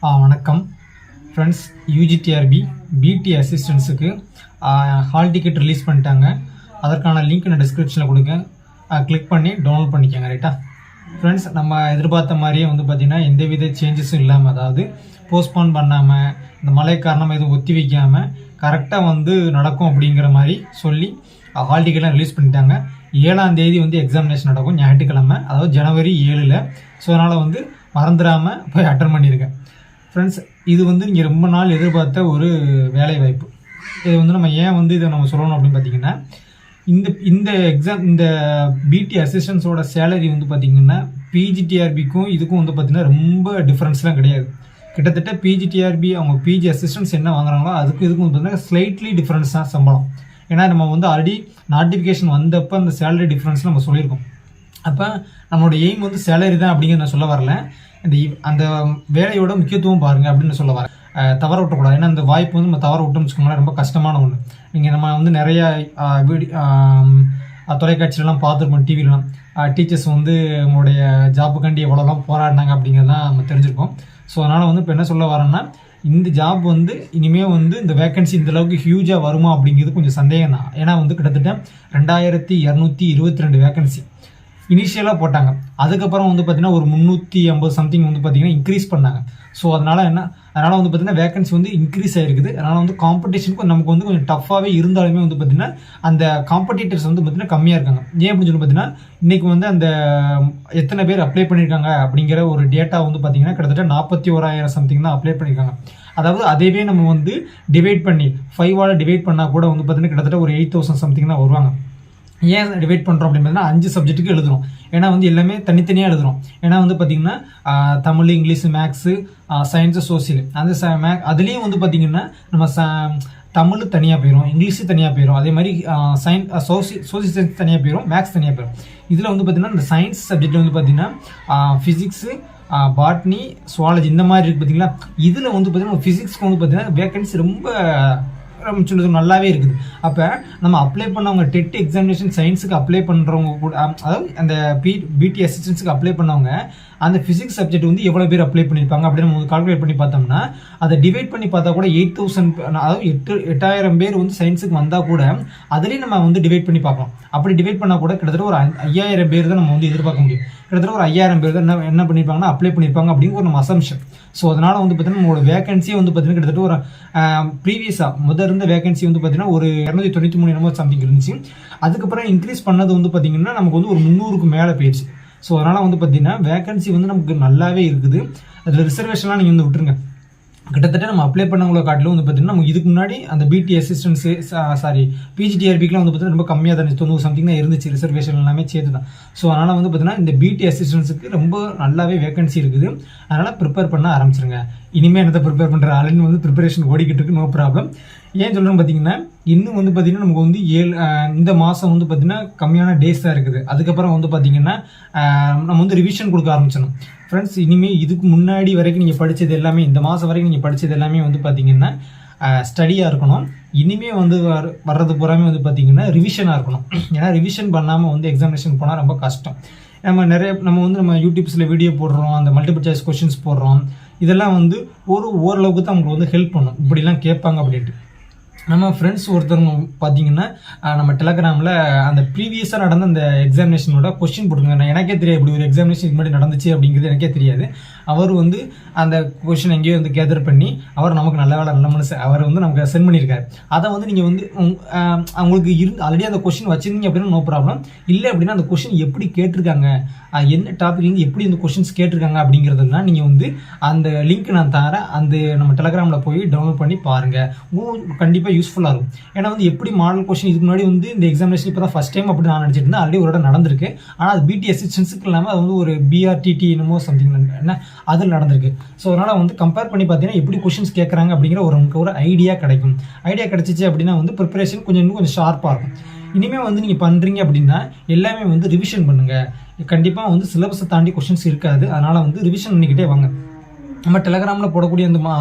வணக்கம் friends. UGTRB பிடி அசிஸ்டன்ஸுக்கு hall ticket release பண்ணிட்டாங்க. அதற்கான லிங்க் நான் டிஸ்கிரிப்ஷனில் கொடுக்கேன். கிளிக் பண்ணி டவுன்லோட் பண்ணிக்கோங்க. ரைட்டா ஃப்ரெண்ட்ஸ், நம்ம எதிர்பார்த்த மாதிரியே பார்த்திங்கன்னா எந்தவித சேஞ்சஸும் இல்லாமல், அதாவது போஸ்ட்போன் பண்ணாமல், இந்த மழை காரணமாக எதுவும் ஒத்தி வைக்காமல் கரெக்டாக நடக்கும் அப்படிங்கிற மாதிரி சொல்லி ஹால் டிக்கெட்லாம் ரிலீஸ் பண்ணிட்டாங்க. 7ஆம் தேதி எக்ஸாமினேஷன் நடக்கும், ஞாயிற்றுக்கிழமை, அதாவது ஜனவரி 7. ஸோ அதனால் மறந்துடாமல் போய் அட்டன் பண்ணியிருக்கேன். ஃப்ரெண்ட்ஸ், இது நீங்கள் ரொம்ப நாள் எதிர்பார்த்த ஒரு வேலை வாய்ப்பு. இது நம்ம ஏன் இதை நம்ம சொல்லணும் அப்படின்னு பார்த்தீங்கன்னா, இந்த எக்ஸாம், இந்த பிடி அசிஸ்டன்ஸோட சேலரி பார்த்தீங்கன்னா பிஜிடிஆர்பிக்கும் இதுக்கும் பார்த்தீங்கன்னா ரொம்ப டிஃப்ரென்ஸ்லாம் கிடையாது. கிட்டத்தட்ட பிஜிடிஆர்பி அவங்க பிஜி அசிஸ்டன்ஸ் என்ன வாங்குறாங்களோ அதுக்கு இதுக்கும் பார்த்தீங்கன்னா ஸ்லைட்லி டிஃப்ரென்ஸ் தான் சம்பளம். ஏன்னா நம்ம ஆல்ரெடி நோட்டிஃபிகேஷன் வந்தப்போ அந்த சேலரி டிஃப்ரென்ஸ் நம்ம சொல்லியிருக்கோம். அப்போ நம்மளோட எய்ம் சேலரி தான் அப்படிங்கிற நான் சொல்ல வரல. அந்த வேலையோட முக்கியத்துவம் பாருங்க அப்படின்னு சொல்ல வரேன். தவற விட்டக்கூடாது. ஏன்னா அந்த வாய்ப்பு நம்ம தவற விட்டோம்னு வச்சுக்கோங்களேன், ரொம்ப கஷ்டமான ஒன்று. நீங்கள் நம்ம நிறைய தொலைக்காட்சியிலலாம் பார்த்துருப்போம், டிவிலலாம் டீச்சர்ஸ் உங்களுடைய ஜாப்புக்காண்டி எவ்வளோலாம் போராடினாங்க அப்படிங்கிறதான் நம்ம தெரிஞ்சிருக்கோம். ஸோ அதனால் இப்போ என்ன சொல்ல வரேன்னா, இந்த ஜாப் இனிமேல் இந்த வேகன்சி இந்த அளவுக்கு ஹியூஜாக வருமா அப்படிங்கிறது கொஞ்சம் சந்தேகம் தான். ஏன்னா கிட்டத்தட்ட 2222 வேகன்சி இனிஷியலாக போட்டாங்க. அதுக்கப்புறம் பார்த்தீங்கன்னா ஒரு 350 சம்திங் பார்த்தீங்கன்னா இன்க்ரீஸ் பண்ணாங்க. ஸோ அதனால் பார்த்தீங்கன்னா வேகன்சி இன்க்ரீஸ் ஆகிருக்குது. அதனால் காம்படிஷனுக்கு நமக்கு கொஞ்சம் டஃப்பாகவே இருந்தாலுமே பார்த்தீங்கன்னா அந்த காம்படிட்டர்ஸ் பார்த்தீங்கன்னா கம்மியாக இருக்காங்க. ஏன் அப்படின்னு சொல்லி பார்த்தீங்கன்னா இன்றைக்கி அந்த எத்தனை பேர் அப்ளை பண்ணியிருக்காங்க அப்படிங்கிற ஒரு டேட்டா பார்த்தீங்கன்னா கிட்டத்தட்ட 41,000 சம்திங் தான் அப்ளை பண்ணியிருக்காங்க. அதாவது அதைவே நம்ம டிவைட் பண்ணி 5ஆல் டிவைட் பண்ணால் கூட பார்த்தீங்கன்னா கிட்டத்தட்ட ஒரு 8,000 சம்திங் தான் வருவாங்க. ஏன் டிவைட் பண்ணுறோம் அப்படின்னு பார்த்தீங்கன்னா 5 சப்ஜெக்ட்டுக்கு எழுதுறோம். ஏன்னா எல்லாமே தனித்தனியாக எழுதுறோம். ஏன்னா பார்த்தீங்கன்னா Tamil, English, maths, science, social, அந்த அதுலேயும் பார்த்தீங்கன்னா நம்ம தமிழ் தனியாக போயிடும், இங்கிலீஷு தனியாக போயிடும், அதே மாதிரி சோசியல் சயின்ஸ் தனியாக போயிடும், மேக்ஸ் தனியாக போயிடும். இதில் பார்த்தீங்கன்னா இந்த சயின்ஸ் சப்ஜெக்ட் பார்த்தீங்கன்னா ஃபிசிக்ஸு, பாட்னி, சுவாலஜி இந்த மாதிரி இருக்குது பார்த்தீங்களா. இதில் பார்த்தீங்கன்னா ஃபிசிக்ஸ்க்கு பார்த்தீங்கன்னா வேகன்சி ரொம்ப நல்லாவே இருக்குது. அப்போ நம்ம அப்ளை பண்ணவங்க டெட் எக்ஸாமினேஷன் சயின்ஸுக்கு அப்ளை பண்ணுறவங்க கூட, அதாவது அந்த பிடி அசிஸ்டன்ஸுக்கு அப்ளை பண்ணவங்க அந்த ஃபிசிக்ஸ் சப்ஜெக்ட் எவ்வளோ பேர் அப்ளை பண்ணியிருப்பாங்க அப்படின்னு நம்ம கால்குலேட் பண்ணி பார்த்தோம்னா, அதை டிவைட் பண்ணி பார்த்தா கூட 8,000, அதாவது 8,000 பேர் சயின்ஸுக்கு வந்தால் கூட அதுலேயும் நம்ம டிவைட் பண்ணி பார்க்கலாம். அப்படி டிவைட் பண்ணால் கூட கிட்டத்தட்ட ஒரு 5,000 பேர் தான் நம்ம எதிர்பார்க்க முடியும். கிட்டத்தட்ட ஒரு 5,000 பேர் தான் என்ன பண்ணியிருப்பாங்கன்னா அப்ளை பண்ணியிருப்பாங்க அப்படிங்கிற ஒரு நம்ம அசம்ஷன். ஸோ அதனால் பார்த்தீங்கன்னா நம்மளோட வேகன்சியே பார்த்தீங்கன்னா கிட்டத்தட்ட ஒரு ப்ரீவியஸாக இருந்த வேகன்சி பார்த்தீங்கன்னா ஒரு 293 என்னமோ சம்திங் இருந்துச்சு. அதுக்கப்புறம் இன்க்ரீஸ் பண்ணது பார்த்தீங்கன்னா நமக்கு ஒரு 300க்கு மேலே போயிடுச்சு. ஸோ அதனால் பார்த்தீங்கன்னா வேகன்சி நமக்கு நல்லாவே இருக்குது. அதில் ரிசர்வேஷன்லாம் நீங்கள் விட்டுருங்க. கிட்டத்தட்ட நம்ம அப்ளை பண்ணவங்களை காட்டிலும் பார்த்தீங்கன்னா நம்ம இதுக்கு முன்னாடி அந்த பிடி அசிஸ்டன்ஸு பிஜிடிஆர்பிக்குலாம் பார்த்தீங்கன்னா ரொம்ப கம்மியாக தான் 90 சம்திங் தான் இருந்துச்சு. ரிசர்வேஷன் எல்லாமே சேர்த்து தான். ஸோ அதனால் பார்த்தீங்கன்னா இந்த பிடி அசிஸ்டன்ஸுக்கு ரொம்ப நல்லாவே வேகன்சி இருக்குது. அதனால் ப்ரிப்பேர் பண்ண ஆரம்பிச்சிருங்க. இனிமேல் என்னத்தை ப்ரிப்பேர் பண்ணுற ஆளுன்னு ப்ரிப்பரேஷன் ஓடிக்கிட்டு இருக்கு, நோ ப்ராப்ளம். ஏன் சொல்கிறேன்னு பார்த்தீங்கன்னா இன்னும் பார்த்தீங்கன்னா நமக்கு இந்த மாதம் பார்த்தீங்கன்னா கம்மியான டேஸ் தான் இருக்குது. அதுக்கப்புறம் பார்த்தீங்கன்னா நம்ம ரிவிஷன் கொடுக்க ஆரம்பிச்சிடணும். ஃப்ரெண்ட்ஸ், இனிமேல் இதுக்கு முன்னாடி வரைக்கும் நீங்கள் படித்தது எல்லாமே, இந்த மாதம் வரைக்கும் நீங்கள் படித்தது எல்லாமே பார்த்தீங்கன்னா ஸ்டடியாக இருக்கணும். இனிமேல் வர்றது பூராமே பார்த்தீங்கன்னா ரிவிஷனாக இருக்கணும். ஏன்னா ரிவிஷன் பண்ணாமல் எக்ஸாமினேஷன் போனால் ரொம்ப கஷ்டம். நம்ம யூடியூப்ஸில் வீடியோ போடுறோம், அந்த மல்டிபிள் சாய்ஸ் கொஸ்டின்ஸ் போடுறோம். இதெல்லாம் ஓரளவுக்கு தான் அவங்களுக்கு ஹெல்ப் பண்ணும். இப்படிலாம் கேட்பாங்க அப்படின்ட்டு. நம்ம ஃப்ரெண்ட்ஸ் ஒருத்தவங்க பார்த்தீங்கன்னா நம்ம டெலகிராமில் அந்த ப்ரீவியஸாக நடந்த அந்த எக்ஸாமினேஷனோட கொஸ்டின் போட்டுருங்க. எனக்கே தெரியாது இப்படி ஒரு எக்ஸாமினேஷன் இது மாதிரி நடந்துச்சு அப்படிங்கிறது எனக்கே தெரியாது. அவர் அந்த கொஸ்டின் எங்கேயோ கேதர் பண்ணி அவர் நமக்கு நல்ல மனசு அவர் நமக்கு சென்ட் பண்ணியிருக்காரு. அதை நீங்கள் அவங்களுக்கு ஆல்ரெடி அந்த கொஸ்டின் வச்சுருந்தீங்க அப்படின்னா நோ ப்ராப்ளம். இல்லை அப்படின்னா அந்த கொஸ்டின் எப்படி கேட்டிருக்காங்க, என்ன டாபிக்லேருந்து எப்படி இந்த கொஸ்டின்ஸ் கேட்டிருக்காங்க அப்படிங்கிறதுலாம் நீங்கள் அந்த லிங்க் நான் தரேன். அந்த நம்ம டெலகிராமில் போய் டவுன்லோட் பண்ணி பாருங்கள். உங்களுக்கு கண்டிப்பாக யூஸ்ஃபுல்லாக இருக்கும். ஏன்னா எப்படி மாடல் கொஸ்டின் இதுக்கு முன்னாடி இந்த எக்ஸாமினேஷன் இப்போ தான் ஃபஸ்ட் டைம் அப்படி நான் நினச்சிட்டு இருந்தேன். ஆல்ரெடி ஒரு இடம் நடந்திருக்கு. ஆனால் அது பிடி அசிஸ்டன்ஸுக்கு இல்லாமல் அது ஒரு பிஆர்டிடி என்னமோ சம்திங் என்ன அதில் நடந்திருக்கு. ஸோ அதனால் கம்பேர் பண்ணி பார்த்தீங்கன்னா எப்படி கொஸ்டின்ஸ் கேட்குறாங்க அப்படிங்கிற ஒரு ஐடியா கிடைக்கும். ஐடியா கிடைச்சிச்சு அப்படின்னா ப்ரிப்பரேஷன் கொஞ்சம் ஷார்ப்பாக இருக்கும். இனிமேல் நீங்கள் பண்ணுறீங்க அப்படின்னா எல்லாமே ரிவிஷன் பண்ணுங்கள். கண்டிப்பாக சிலபஸை தாண்டி கொஸ்டின்ஸ் இருக்காது. அதனால் ரிவிஷன் பண்ணிக்கிட்டே வாங்க. நம்ம டெலகிராமில் போடக்கூடிய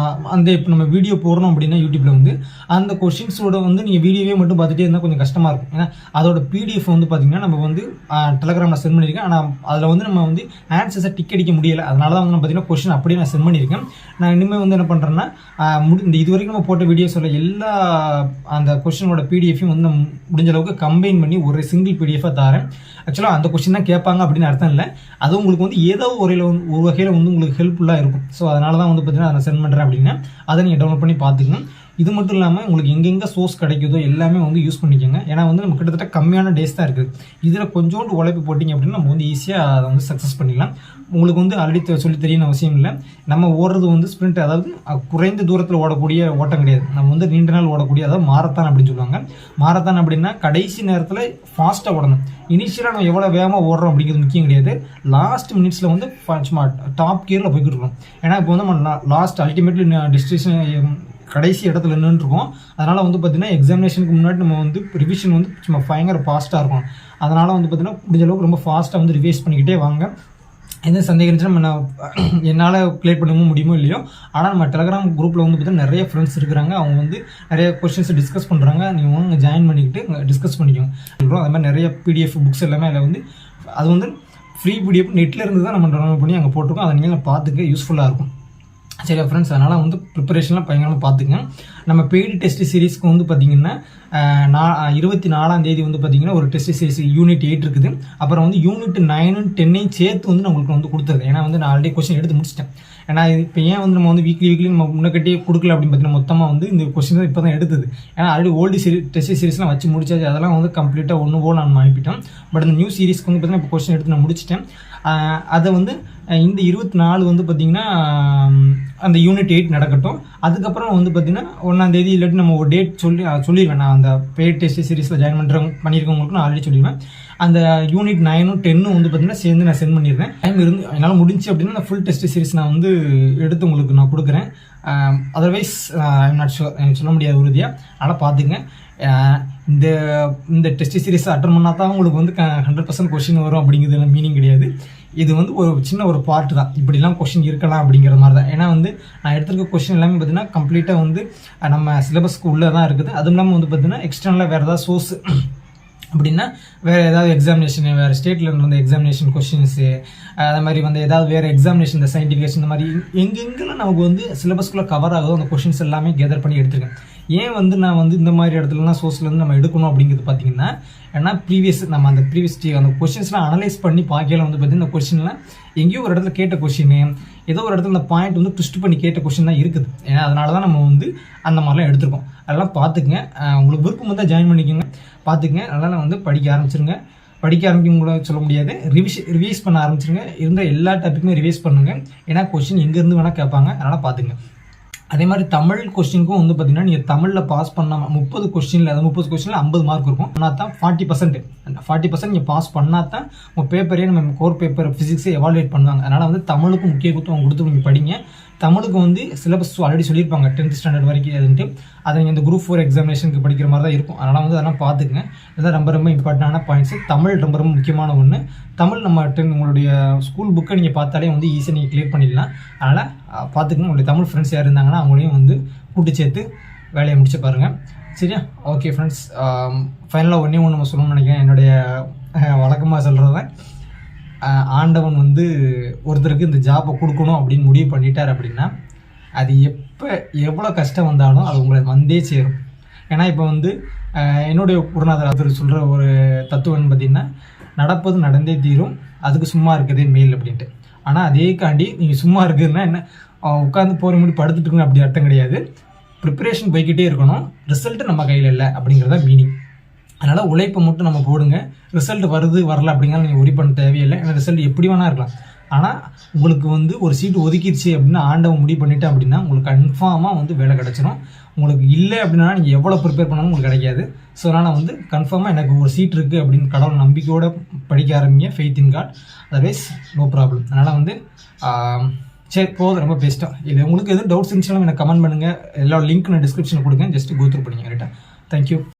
அந்த இப்போ நம்ம வீடியோ போடுறோம் அப்படின்னா யூடியூப்பில் வந்து அந்த கொஷின்ஸோட வந்து நீங்கள் வீடியோவே மட்டும் பார்த்துட்டே இருந்தால் கொஞ்சம் கஷ்டமாக இருக்கும். ஏன்னா அதோட பிடிஎஃப் வந்து பார்த்திங்கன்னா நம்ம வந்து டெலகிராமில் சென்ட் பண்ணியிருக்கேன். ஆனால் அதில் வந்து நம்ம வந்து ஆன்சர்ஸை டிக் அடிக்க முடியலை. அதனால தான் வந்து நான் பார்த்தீங்கன்னா கொஷின் அப்படியே நான் சென்ட் பண்ணியிருக்கேன். நான் இனிமேல் வந்து என்ன பண்ணுறேன்னா இந்த இது வரைக்கும் நம்ம போட்ட வீடியோஸில் எல்லா அந்த கொஷினோட பிடிஎஃபையும் வந்து நம்ம முடிஞ்ச அளவுக்கு கம்பைன் பண்ணி ஒரு சிங்கிள் பிடிஎஃபாக தரேன். ஆக்சுவலாக அந்த கொஸ்டின் தான் கேட்பாங்க அப்படின்னு அர்த்தம் இல்லை. அது உங்களுக்கு வந்து ஏதோ ஒரு வகையில் வந்து உங்களுக்கு ஹெல்ப்ஃபுல்லாக இருக்கும். ஸோ அதனால தான் வந்து பார்த்தீங்கன்னா அதை சென்ட் பண்ணுறேன் அப்படின்னா அதை நீங்கள் டவுன்லோட் பண்ணி பார்த்துக்கணும். இது மட்டும் இல்லாமல் உங்களுக்கு எங்கெங்கே சோர்ஸ் கிடைக்குதோ எல்லாமே வந்து யூஸ் பண்ணிக்கோங்க. ஏன்னா வந்து நம்ம கிட்டத்தட்ட கம்மியான டேஸ் தான் இருக்குது. இதில் கொஞ்சோண்டு உழைப்பு போட்டிங்க அப்படின்னா நம்ம வந்து ஈஸியாக அதை வந்து சக்ஸஸ் பண்ணிடலாம். உங்களுக்கு வந்து ஆல்ரெடி சொல்லி தெரியணும் அவசியம் இல்லை. நம்ம ஓடுறது வந்து ஸ்ப்ரிண்ட், அதாவது குறைந்த தூரத்தில் ஓடக்கூடிய ஓட்டம் கிடையாது. நம்ம வந்து நீண்ட நாள் ஓடக்கூடிய, அதாவது மாரத்தான் அப்படின்னு சொல்லுவாங்க. மாரத்தான் அப்படின்னா கடைசி நேரத்தில் ஃபாஸ்ட்டாக ஓடணும். இனிஷியலாக நம்ம எவ்வளோ வேகமாக ஓடுறோம் அப்படிங்கிறது முக்கியம் கிடையாது. லாஸ்ட் மினிட்ஸில் வந்து சும்மா டாப் கியரில் போய்கிட்டு இருக்கோம். ஏன்னா இப்போ வந்து நம்ம லாஸ்ட் அல்டிமேட்லி டெஸ்டினேஷன் கடைசி இடத்துல நின்றுருக்கோம். அதனால் வந்து பார்த்திங்கன்னா எக்ஸாமினேஷனுக்கு முன்னாடி நம்ம வந்து ரிவிஷன் வந்து சும்மா பயங்கர ஃபாஸ்ட்டாக இருக்கும். அதனால் வந்து பார்த்திங்கன்னா முடிஞ்ச அளவுக்கு ரொம்ப ஃபாஸ்ட்டாக வந்து ரிவைஸ் பண்ணிக்கிட்டே வாங்க. எந்த சந்தேகம் இருந்துச்சுன்னா நம்ம என்னால் கிளியர் பண்ணவும் முடியுமோ இல்லையோ, ஆனால் நம்ம டெலகிராம் குரூப்பில் வந்து பார்த்தீங்கன்னா நிறைய ஃப்ரெண்ட்ஸ் இருக்கிறாங்க. அவங்க வந்து நிறைய கொஸ்டின்ஸ் டிஸ்கஸ் பண்ணுறாங்க. நீங்கள் ஜாயின் பண்ணிக்கிட்டு டிஸ்கஸ் பண்ணிக்கோங்க. அது மாதிரி நிறைய பிடிஎஃப் புக்ஸ் எல்லாமே அதில் வந்து அது வந்து ஃப்ரீ பிடிஎஃப் நெட்டில் இருந்து தான் நம்ம டவுன்லோட் பண்ணி அங்கே போட்டிருக்கோம். அதை நீங்கள் பார்த்துக்க யூஸ்ஃபுல்லாக இருக்கும். சரியா ஃப்ரெண்ட்ஸ், அதனால் வந்து ப்ரிப்பரேஷன்லாம் பயங்கரமாக பார்த்துங்க. நம்ம பெய்டு டெஸ்ட் சீரீஸ்க்கு வந்து பார்த்திங்கன்னா 24ஆம் தேதி வந்து பார்த்திங்கன்னா ஒரு டெஸ்ட் சீரீஸ் யூனிட் 8 இருக்குது. அப்புறம் வந்து யூனிட் 9 10 சேர்த்து வந்து நான் உங்களுக்கு வந்து கொடுத்துருது. ஏன்னா வந்து நான் ஆல்ரெடி கொஸ்டின் எடுத்து முடிச்சிட்டேன். ஏன்னா இப்போ ஏன் வந்து நம்ம வந்து வீக்லி நம்ம முன்னக்கட்டியே கொடுக்கல அப்படின்னு பார்த்தீங்கன்னா மொத்தமாக வந்து இந்த கொஸ்டின் இப்போ தான் எடுத்தது. ஏன்னா ஆல்ரெடி ஓல்டு டெஸ்ட் சீரீஸ்லாம் வச்சு முடிச்சாச்சு. அதெல்லாம் வந்து கம்ப்ளீட்டாக ஒன்று போல் நான் அனுப்பிட்டோம். பட் இந்த நியூ சீரீஸ்க்கு வந்து பார்த்தீங்கன்னா இப்போ கொஸ்டின் எடுத்து நான் முடிச்சிட்டேன். அதை வந்து இந்த 24 வந்து பார்த்திங்கன்னா அந்த யூனிட் 8 நடக்கட்டும். அதுக்கப்புறம் வந்து பார்த்திங்கன்னா 1ஆம் தேதி இல்லாட்டி நம்ம ஒரு டேட் சொல்லிடுவேன். நான் அந்த பெய்ட் டெஸ்ட் சீரீஸில் ஜாயின் பண்ணியிருக்கவங்களுக்கு நான் ஆல்ரெடி சொல்லிடுவேன். அந்த யூனிட் 9 10 வந்து பார்த்திங்கன்னா சேர்ந்து நான் சென்ட் பண்ணிடுறேன். டைம் இருந்து என்னால் முடிஞ்சு அப்படின்னா நான் ஃபுல் டெஸ்ட் சீரீஸ் நான் வந்து எடுத்து உங்களுக்கு நான் கொடுக்குறேன். அதர்வைஸ் ஐம் நாட் ஷுர், எனக்கு சொல்ல முடியாது உறுதியாக. அதனால் பார்த்துங்க. இந்த டெஸ்ட் சீரீஸ் அட்டன் பண்ணால் தான் உங்களுக்கு வந்து 100% கொஸ்டின் வரும் அப்படிங்கிறது மீனிங் கிடையாது. இது வந்து ஒரு சின்ன ஒரு பார்ட் தான். இப்படிலாம் கொஸ்டின் இருக்கலாம் அப்படிங்கிற மாதிரி தான். ஏன்னா வந்து நான் எடுத்துருக்க கொஸ்டின் எல்லாமே பார்த்தீங்கன்னா கம்ப்ளீட்டாக வந்து நம்ம சிலபஸ்க்கு உள்ளே தான் இருக்குது. அதுவும் இல்லாமல் வந்து பார்த்தீங்கன்னா எக்ஸ்டர்னலாக வேறு ஏதாவது சோர்ஸ் அப்படின்னா வேறு ஏதாவது எக்ஸாமினேஷன், வேறு ஸ்டேட்டில் வந்து எக்ஸாமினேஷன் கொஸ்டின்ஸு, அது மாதிரி வந்து ஏதாவது வேறு எக்ஸாமினேஷன், இந்த சயின்டிஃபிகேஷன், இந்த மாதிரி எங்கெங்கெல்லாம் நமக்கு வந்து சிலபஸ்க்குள்ளே கவர் ஆகுதோ அந்த கொஸ்டின்ஸ் எல்லாமே கேதர் பண்ணி எடுத்துருக்கேன். ஏன் வந்து நான் வந்து இந்த மாதிரி இடத்துலலாம் சோர்ஸ்லேருந்து நம்ம எடுக்கணும் அப்படிங்கிறது பார்த்தீங்கன்னா, ஏன்னா நம்ம அந்த அந்த கொஸ்டின்ஸ்லாம் அனலைஸ் பண்ணி பார்க்கல வந்து பார்த்தீங்கன்னா இந்த கொஸ்டின்லாம் எங்கேயோ ஒரு இடத்துல கேட்ட கொஸ்டின், ஏதோ ஒரு இடத்துல இந்த பாயிண்ட் வந்து ட்விஸ்ட் பண்ணி கேட்ட கொஸ்டின் தான் இருக்குது. ஏன்னா அதனால தான் நம்ம வந்து அந்த மாதிரிலாம் எடுத்துருக்கோம். அதெல்லாம் பார்த்துக்குங்க. உங்களுக்கு விருப்பம் வந்து ஜாயின் பண்ணிக்கோங்க, பார்த்துக்குங்க. அதனால் வந்து படிக்க ஆரம்பிச்சிருங்க. படிக்க ஆரம்பிக்கும் கூட சொல்ல முடியாது, ரிவைஸ் பண்ண ஆரம்பிச்சிருங்க. இருந்த எல்லா டாப்பிக்குமே ரிவைஸ் பண்ணுங்கள். ஏன்னா கொஸ்டின் எங்கேருந்து வேணால் கேட்பாங்க. அதனால் பார்த்துங்க. அதே மாதிரி தமிழ் கொஸ்டினுக்கும் வந்து பார்த்தீங்கன்னா நீங்கள் தமிழில் பாஸ் பண்ணாமல் 30 கொஸ்டினில் 50 மார்க் இருக்கும். ஆனால் தான் 40% நீங்கள் பாஸ் பண்ணால் தான் உங்கள் பேப்பரே நம்ம கோர் பேப்பர் ஃபிசிக்ஸை எவாலுவேட் பண்ணுவாங்க. அதனால் வந்து தமிழுக்கும் முக்கியத்துவம் கொடுத்து நீங்கள் படிங்க. தமிழுக்கு வந்து சிலபஸ் ஆல்ரெடி சொல்லியிருப்பாங்க 10th ஸ்டாண்டர்ட் வரைக்கும் அதுன்ட்டு. அதை நீங்கள் இந்த குரூப் 4 எக்ஸாமினேஷனுக்கு படிக்கிற மாதிரி தான் இருக்கும். அதனால் வந்து அதெல்லாம் பார்த்துக்குங்க. இதுதான் ரொம்ப இம்பார்ட்டண்டான பாயிண்ட்ஸு. தமிழ் ரொம்ப முக்கியமான ஒன்று. தமிழ் நம்ம உங்களுடைய ஸ்கூல் புக்கை நீங்கள் பார்த்தாலே வந்து ஈஸியாக நீங்கள் கிளியர் பண்ணிடலாம். அதனால் பார்த்துக்குங்க. உங்களுடைய தமிழ் ஃப்ரெண்ட்ஸ் யார் இருந்தாங்கன்னா அவங்களையும் வந்து கூட்டு சேர்த்து வேலையை முடிச்சு பாருங்கள். சரியா? ஓகே ஃப்ரெண்ட்ஸ், ஃபைனலாக ஒன்று நம்ம சொல்லணும்னு நினைக்கிறேன். என்னுடைய வழக்கமாக சொல்கிறத, ஆண்டவன் வந்து ஒருத்தருக்கு இந்த ஜாப்பை கொடுக்கணும் அப்படின்னு முடிவு பண்ணிட்டார் அப்படின்னா அது எவ்வளோ கஷ்டம் வந்தாலும் அது உங்களை வந்தே சேரும். ஏன்னா இப்போ வந்து என்னுடைய குருநாதர் சொல்கிற ஒரு தத்துவம்னு பார்த்திங்கன்னா, நடப்பது நடந்தே தீரும், அதுக்கு சும்மா இருக்கிறதே மேல் அப்படின்ட்டு. ஆனால் அதேக்காண்டி நீங்கள் சும்மா இருக்குதுன்னா என்ன, உட்காந்து போகிற முடி படுத்துட்டு இருக்கணும் அப்படி அர்த்தம் கிடையாது. ப்ரிப்பரேஷன் போய்கிட்டே இருக்கணும். ரிசல்ட்டு நம்ம கையில் இல்லை அப்படிங்கிறத மீனிங். அதனால் உழைப்பை மட்டும் நம்ம போடுங்க. ரிசல்ட் வருது வரல அப்படிங்கிறத நீங்கள் ஒரி பண்ண தேவையில்லை. ஏன்னா ரிசல்ட் எப்படி வேணா இருக்கலாம். ஆனால் உங்களுக்கு வந்து ஒரு சீட்டு ஒதுக்கிடுச்சு அப்படின்னா ஆண்டவன் முடிவு பண்ணிட்டேன் அப்படின்னா உங்களுக்கு கன்ஃபார்மாக வந்து வேலை கிடச்சிடும். உங்களுக்கு இல்லை அப்படின்னா நீங்கள் எவ்வளோ ப்ரிப்பேர் பண்ணாலும் உங்களுக்கு கிடைக்காது. ஸோ அதனால் வந்து கன்ஃபார்மாக எனக்கு ஒரு சீட் இருக்குது அப்படின்னு கடவுள் நம்பிக்கையோடு படிக்க ஆரம்பிங்க. Faith in God, otherwise no problem. அதனால் வந்து சரி போதும், ரொம்ப பெஸ்ட்டாக. இல்லை உங்களுக்கு எதுவும் டவுட்ஸ் இருந்துச்சுன்னா எனக்கு கமெண்ட் பண்ணுங்கள். எல்லா லிங்க் நான் டிஸ்கிரிப்ஷனில் கொடுங்க. ஜஸ்ட் கோ த்ரூ பண்ணிங்க. ரைட்டா? தேங்க்யூ.